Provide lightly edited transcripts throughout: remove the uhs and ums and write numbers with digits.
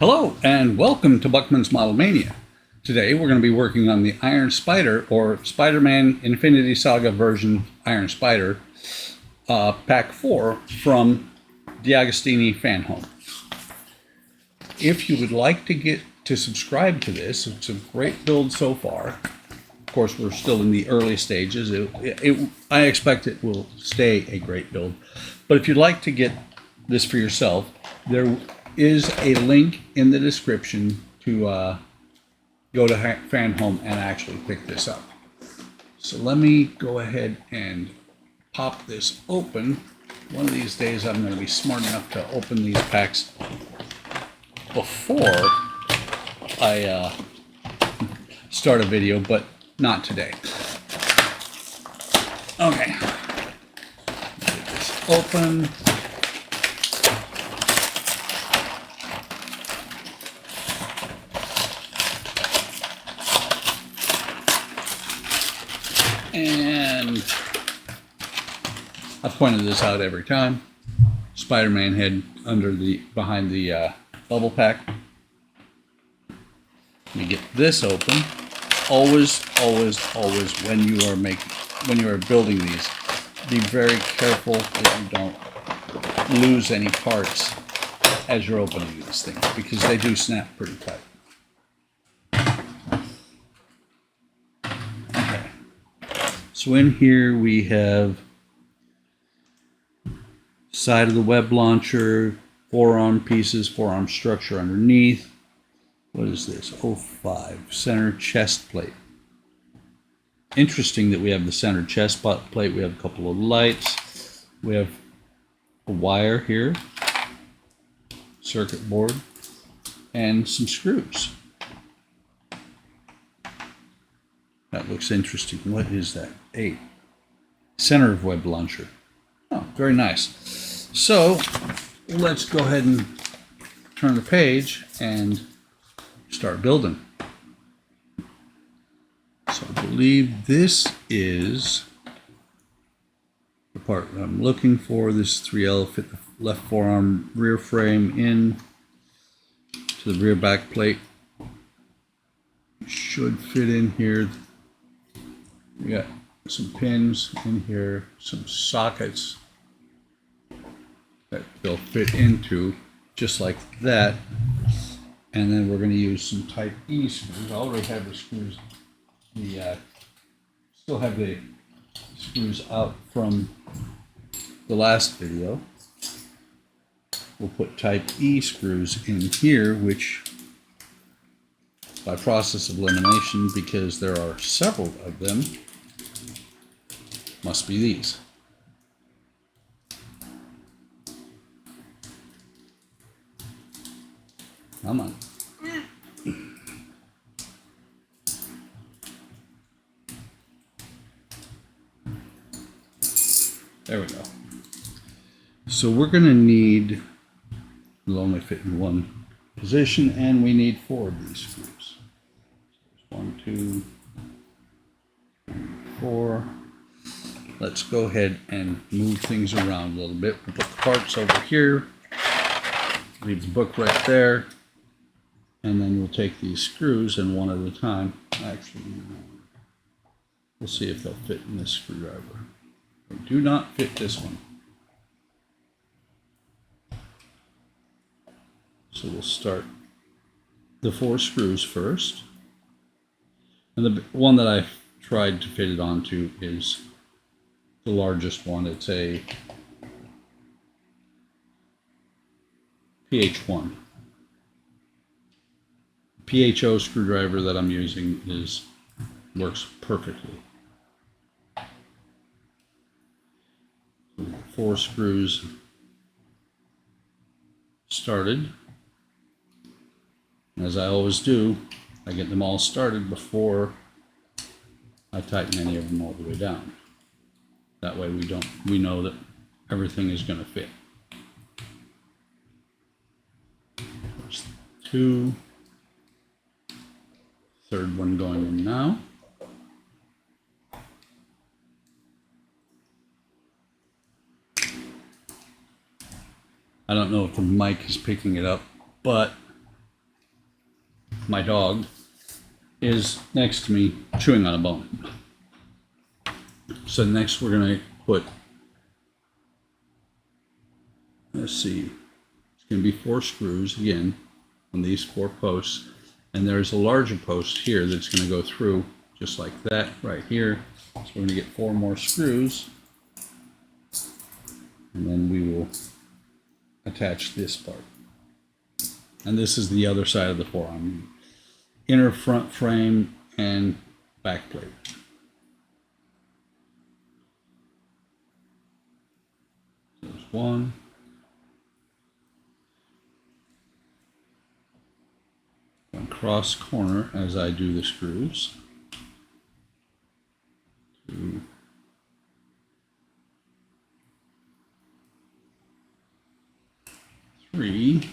Hello and welcome to Buckman's Model Mania. Today we're going to be working on the Iron Spider, or Spider-Man Infinity Saga version Iron Spider, Pack 4 from D'Agostini Fanhome. If you would like to subscribe to this, it's a great build so far. Of course, we're still in the early stages. I expect it will stay a great build. But if you'd like to get this for yourself, there is a link in the description to go to Fanhome and actually pick this up. So let me go ahead and pop this open. One of these days I'm going to be smart enough to open these packs before I start a video, but not today. Okay, get this open. And I pointed this out every time. Spider-Man head behind the bubble pack. Let me get this open. Always when you are building these, be very careful that you don't lose any parts as you're opening these things, because they do snap pretty tight. Okay. So in here we have side of the web launcher, forearm pieces, forearm structure underneath. What is this? 05, center chest plate. Interesting that we have the center chest plate. We have a couple of lights. We have a wire here, circuit board, and some screws. That looks interesting. What is that? 8. Center of web launcher. Oh, very nice. So let's go ahead and turn the page and start building. So I believe this is the part that I'm looking for. This 3L fit the left forearm rear frame in to the rear back plate. Should fit in here. We got some pins in here, some sockets that they'll fit into just like that. And then we're going to use some type E screws. I already have the screws, still have the screws out from the last video. We'll put type E screws in here, which by process of elimination, because there are several of them, must be these. Come on. There we go. So we're going to need, we'll only fit in one position, and we need 4 of these screws. So 1, 2, 3, 4. Let's go ahead and move things around a little bit. We'll put the parts over here. Leave the book right there. And then we'll take these screws and one at a time. Actually, we'll see if they'll fit in this screwdriver. They do not fit this one. So we'll start the 4 screws first. And the one that I tried to fit it onto is the largest one. It's a PH1. PHO screwdriver that I'm using works perfectly. 4 screws started. As I always do, I get them all started before I tighten any of them all the way down. That way we know that everything is going to fit. There's 2. Third one going in now. I don't know if the mic is picking it up, but my dog, is next to me chewing on a bone. So next we're going to put, let's see, it's going to be 4 screws again on these 4 posts. And there's a larger post here that's going to go through just like that right here. So we're going to get 4 more screws. And then we will attach this part. And this is the other side of the forearm. Inner front frame and back plate. There's 1. Going cross corner as I do the screws. 2. 3.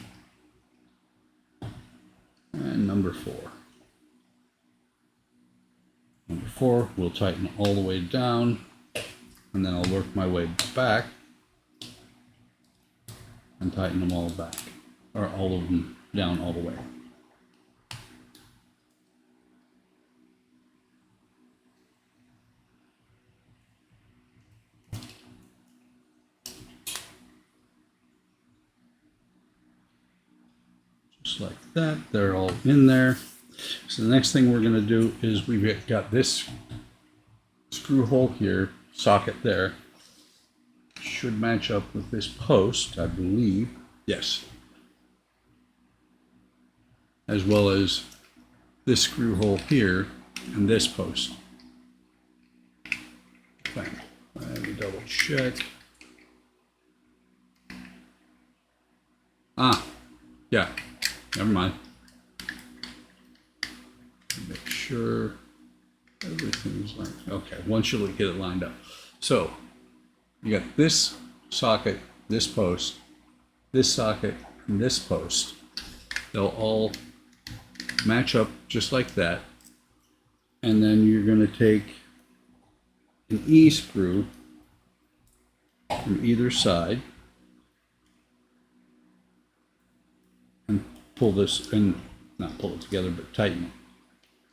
And number 4. Number 4, we'll tighten all the way down, and then I'll work my way back and tighten them all back, or all of them down all the way. Just like that, they're all in there. So the next thing we're going to do is we've got this screw hole here, socket there. Should match up with this post, I believe. Yes. As well as this screw hole here and this post. Okay. Let me double check. Yeah. Never mind. Make sure everything's like, okay, once you get it lined up. So you got this socket, this post, this socket, and this post. They'll all match up just like that. And then you're going to take an E screw from either side and pull this, and not pull it together, but tighten it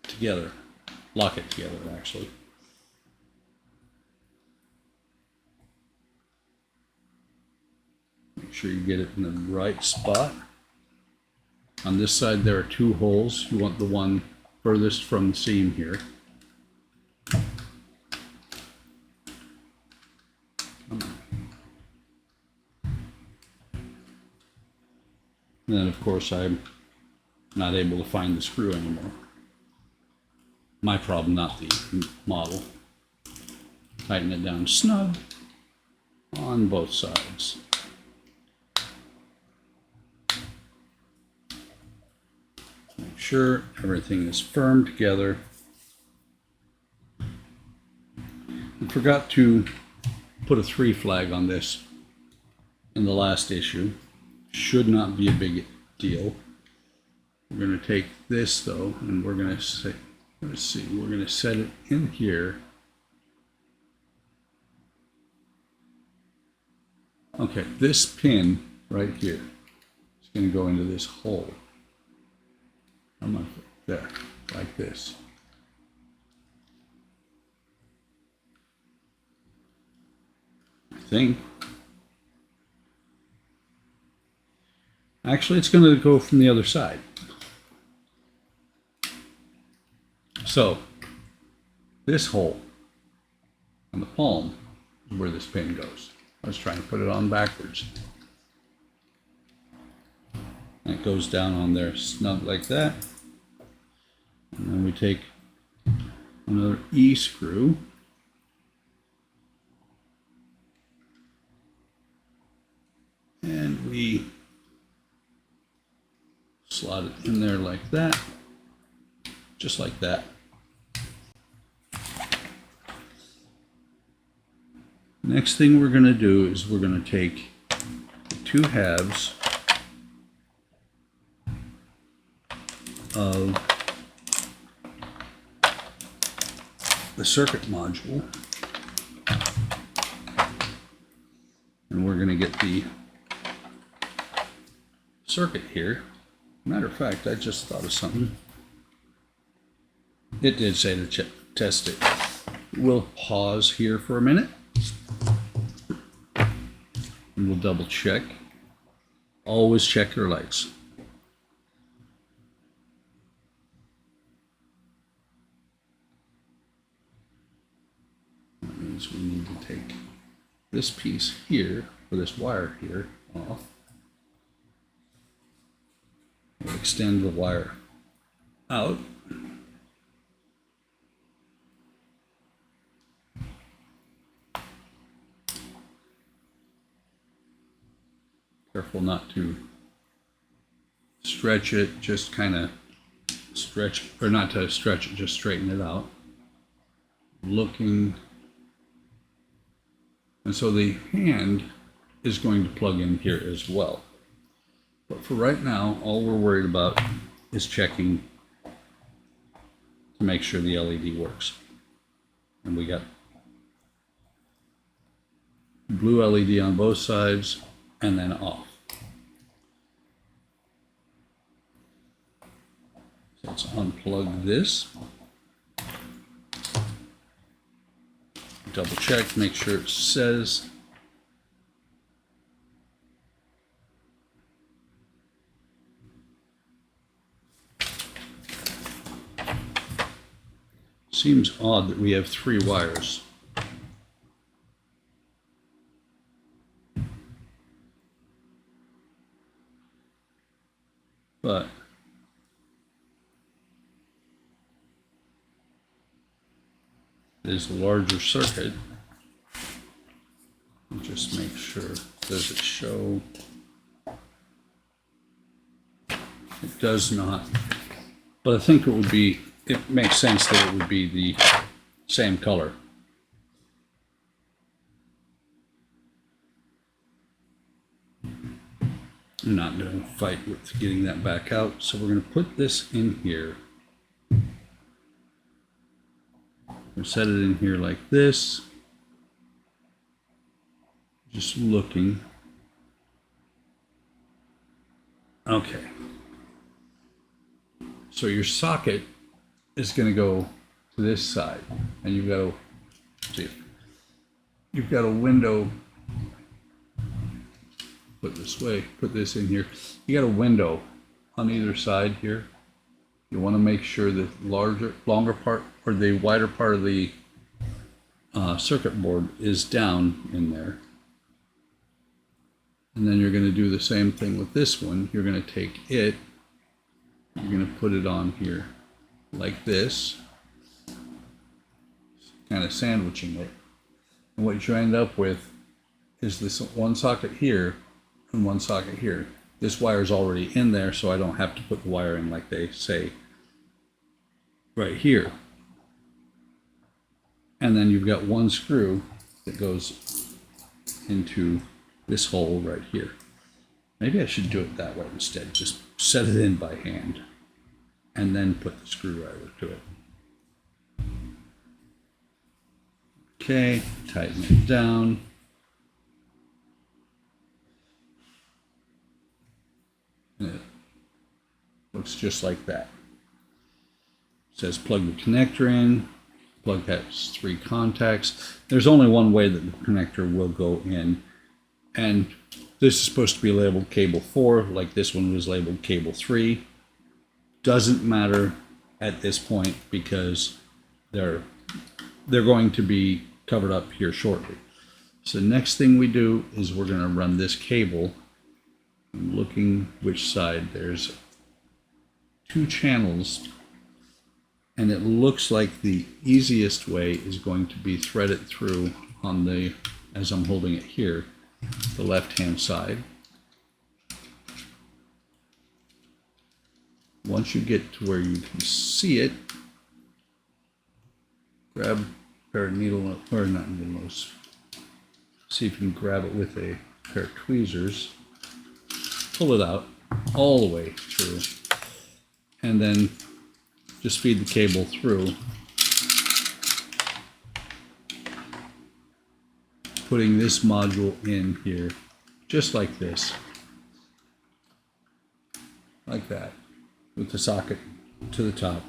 together, lock it together actually. Make sure you get it in the right spot. On this side there are 2 holes. You want the one furthest from the seam here. Come on. And then of course I'm not able to find the screw anymore. My problem, not the model. Tighten it down snug on both sides. Make sure everything is firm together. I forgot to put a 3 flag on this in the last issue. Should not be a big deal. We're going to take this though, and we're going to say, let's see, we're going to set it in here. Okay, this pin right here is going to go into this hole. I'm going to put it there, like this. I think. Actually, it's going to go from the other side. So, this hole on the palm is where this pin goes. I was trying to put it on backwards. And it goes down on there snug like that. And then we take another E screw. And we slot it in there like that. Just like that. Next thing we're going to do is we're going to take the 2 halves of the circuit module, and we're going to get the circuit here. Matter of fact, I just thought of something. It did say to test it. We'll pause here for a minute. And we'll double check. Always check your lights. That means we need to take this piece here, or this wire here, off. We'll extend the wire out. Careful not to stretch it, just kind of stretch, or not to stretch it, just straighten it out. Looking. And so the hand is going to plug in here as well. But for right now, all we're worried about is checking to make sure the LED works. And we got blue LED on both sides and then off. So let's unplug this. Double check, make sure it says. Seems odd that we have 3 wires. But it is a larger circuit. Just make sure, does it show? It does not. But I think it makes sense that it would be the same color. I'm not going to fight with getting that back out, so we're going to put this in here. We'll set it in here like this. Just looking. Okay. So your socket is going to go to this side, and you've got to see. You've got a window. Put this way. Put this in here. You got a window on either side here. You want to make sure the longer part or the wider part of the circuit board is down in there. And then you're going to do the same thing with this one. You're going to take it, you're going to put it on here like this, kind of sandwiching it. And what you end up with is this one socket here and one socket here. This wire is already in there, so I don't have to put the wire in like they say right here. And then you've got one screw that goes into this hole right here. Maybe I should do it that way instead. Just set it in by hand and then put the screwdriver to it. Okay, tighten it down. And it looks just like that. It says plug the connector in. Plug has 3 contacts. There's only one way that the connector will go in. And this is supposed to be labeled cable 4, like this one was labeled cable 3. Doesn't matter at this point because they're going to be covered up here shortly. So the next thing we do is we're going to run this cable. I'm looking which side. There's 2 channels, and it looks like the easiest way is going to be thread it through on the, as I'm holding it here, the left-hand side. Once you get to where you can see it, grab a pair of needle, or not needles, see if you can grab it with a pair of tweezers, pull it out all the way through, and then just feed the cable through, putting this module in here, just like this, like that, with the socket to the top.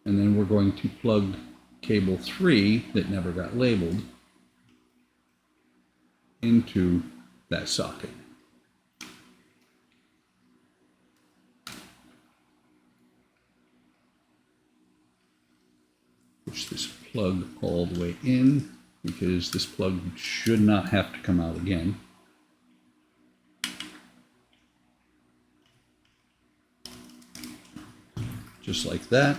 And then we're going to plug cable 3 that never got labeled into that socket. Push this plug all the way in because this plug should not have to come out again. Just like that.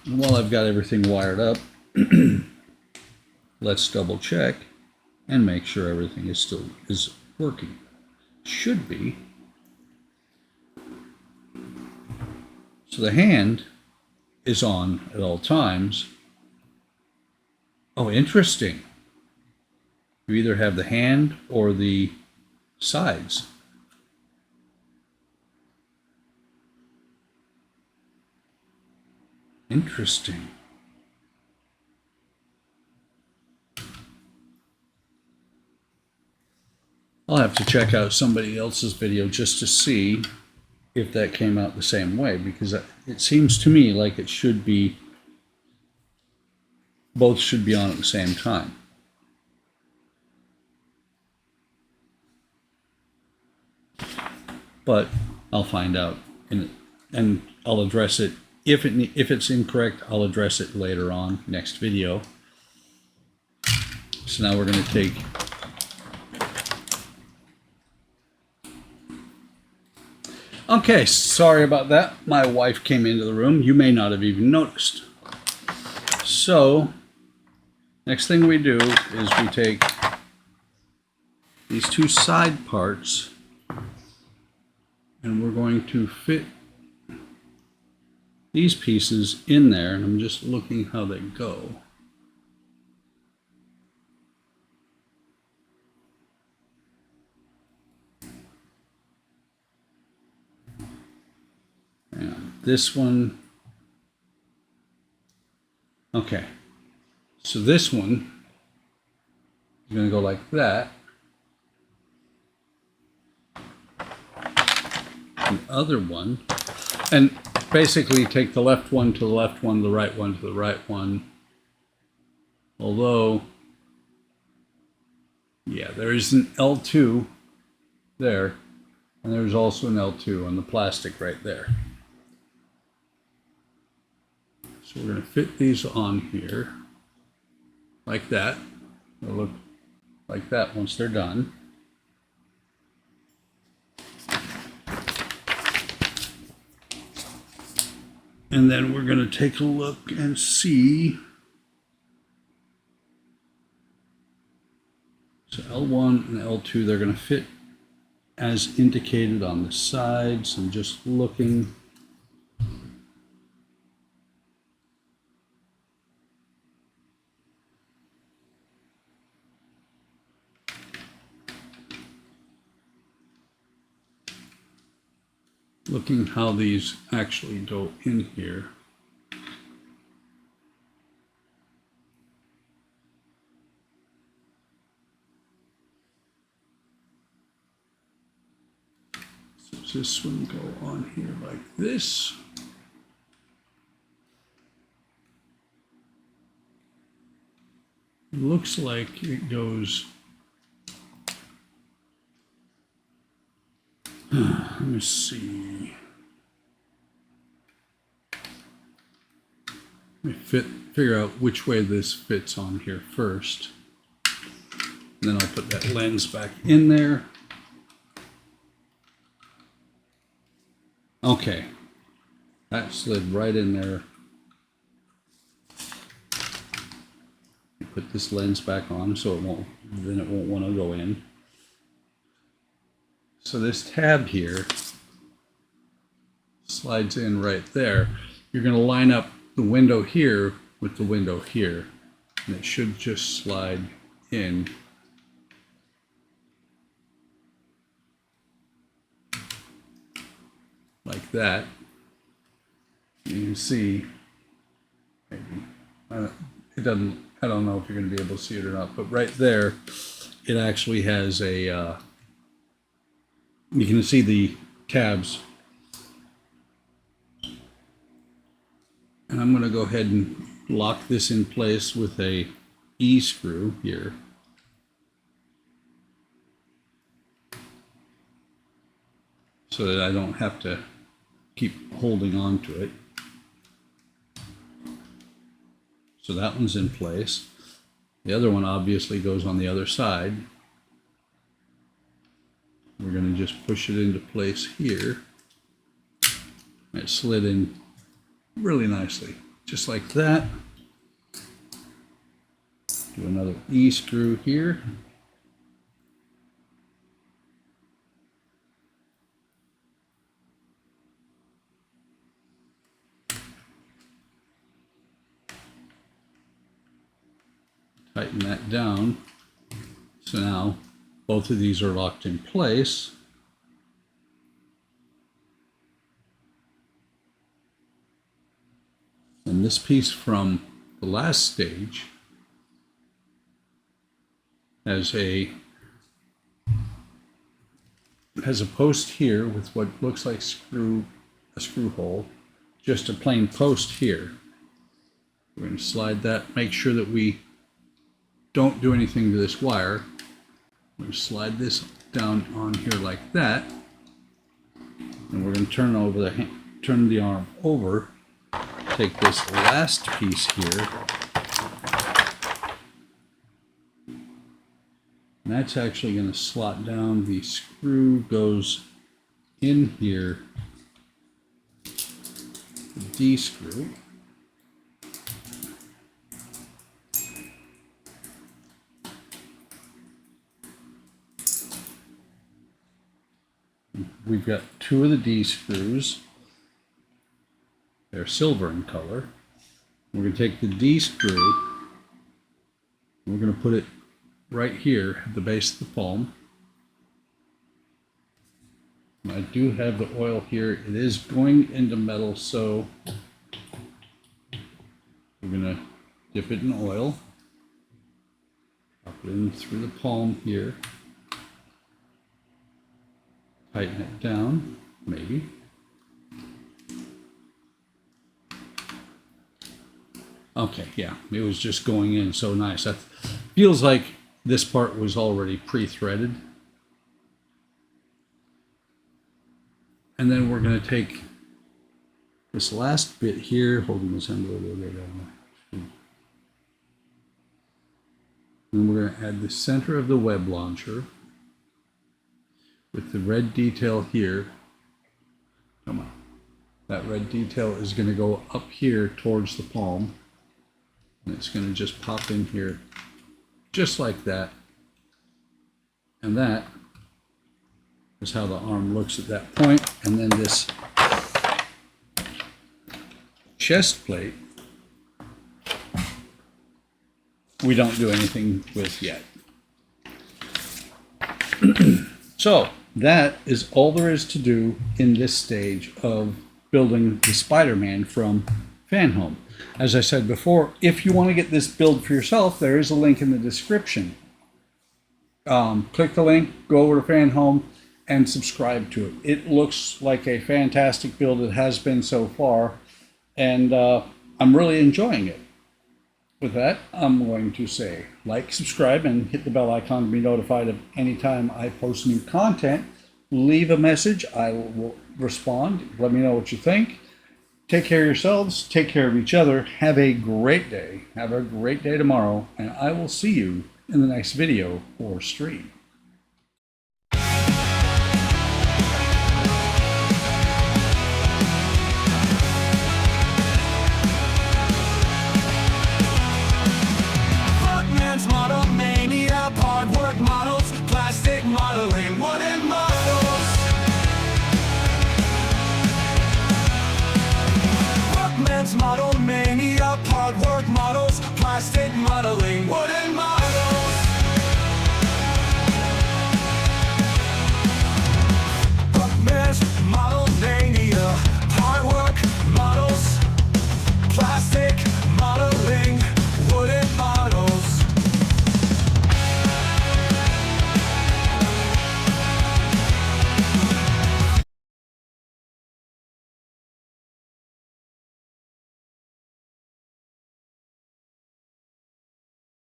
And while I've got everything wired up, let's double check and make sure everything is working. Should be. So the hand is on at all times. Oh, interesting. You either have the hand or the sides. Interesting. I'll have to check out somebody else's video just to see if that came out the same way, because it seems to me like it should be, both should be on at the same time. But I'll find out, and I'll address it. If it's incorrect, I'll address it later on, next video. So now we're going to take okay, sorry about that. My wife came into the room. You may not have even noticed. So, next thing we do is we take these two side parts and we're going to fit these pieces in there, and I'm just looking how they go. And this one, okay, so this one is going to go like that. The other one, and basically take the left one to the left one, the right one to the right one. Although, yeah, there is an L2 there, and there's also an L2 on the plastic right there. So we're going to fit these on here like that. They'll look like that once they're done. And then we're going to take a look and see. So L1 and L2, they're going to fit as indicated on the sides. I'm just looking. Looking how these actually go in here. So does this one go on here like this? It looks like it goes. Let me see. Let me figure out which way this fits on here first. And then I'll put that lens back in there. Okay. That slid right in there. Put this lens back on so it won't want to go in. So this tab here slides in right there. You're going to line up the window here with the window here, and it should just slide in. Like that. You can see, maybe, it doesn't, I don't know if you're going to be able to see it or not, but right there, it actually has a, you can see the tabs. And I'm going to go ahead and lock this in place with a E-screw here. So that I don't have to keep holding on to it. So that one's in place. The other one obviously goes on the other side. We're going to just push it into place here. It slid in really nicely, just like that. Do another E-screw here. Tighten that down. So now both of these are locked in place. And this piece from the last stage has a post here with what looks like a screw hole, just a plain post here. We're going to slide that, make sure that we don't do anything to this wire. We're going to slide this down on here like that, and we're going to turn the arm over. Take this last piece here, and that's actually going to slot down. The screw goes in here, the D screw. We've got two of the D screws. They're silver in color. We're going to take the D screw, we're going to put it right here at the base of the palm. And I do have the oil here. It is going into metal, so we're going to dip it in oil. Drop it in through the palm here. Tighten it down, maybe. Okay, yeah, it was just going in so nice. That feels like this part was already pre-threaded. And then we're going to take this last bit here, holding this end a little bit down. And we're going to add the center of the web launcher with the red detail here. Come on. That red detail is going to go up here towards the palm. And it's going to just pop in here just like that. And that is how the arm looks at that point. And then this chest plate, we don't do anything with yet. So that is all there is to do in this stage of building the Spider-Man from Fanhome. As I said before, if you want to get this build for yourself, there is a link in the description. Click the link, go over to Fanhome, and subscribe to it. It looks like a fantastic build. It has been so far, and I'm really enjoying it. With that, I'm going to say like, subscribe, and hit the bell icon to be notified of any time I post new content. Leave a message. I will respond. Let me know what you think. Take care of yourselves. Take care of each other. Have a great day. Have a great day tomorrow, and I will see you in the next video or stream. Model mania, hard work models, plastic modeling, wooden models. Workman's model mania, hard work models, plastic modeling, wooden models.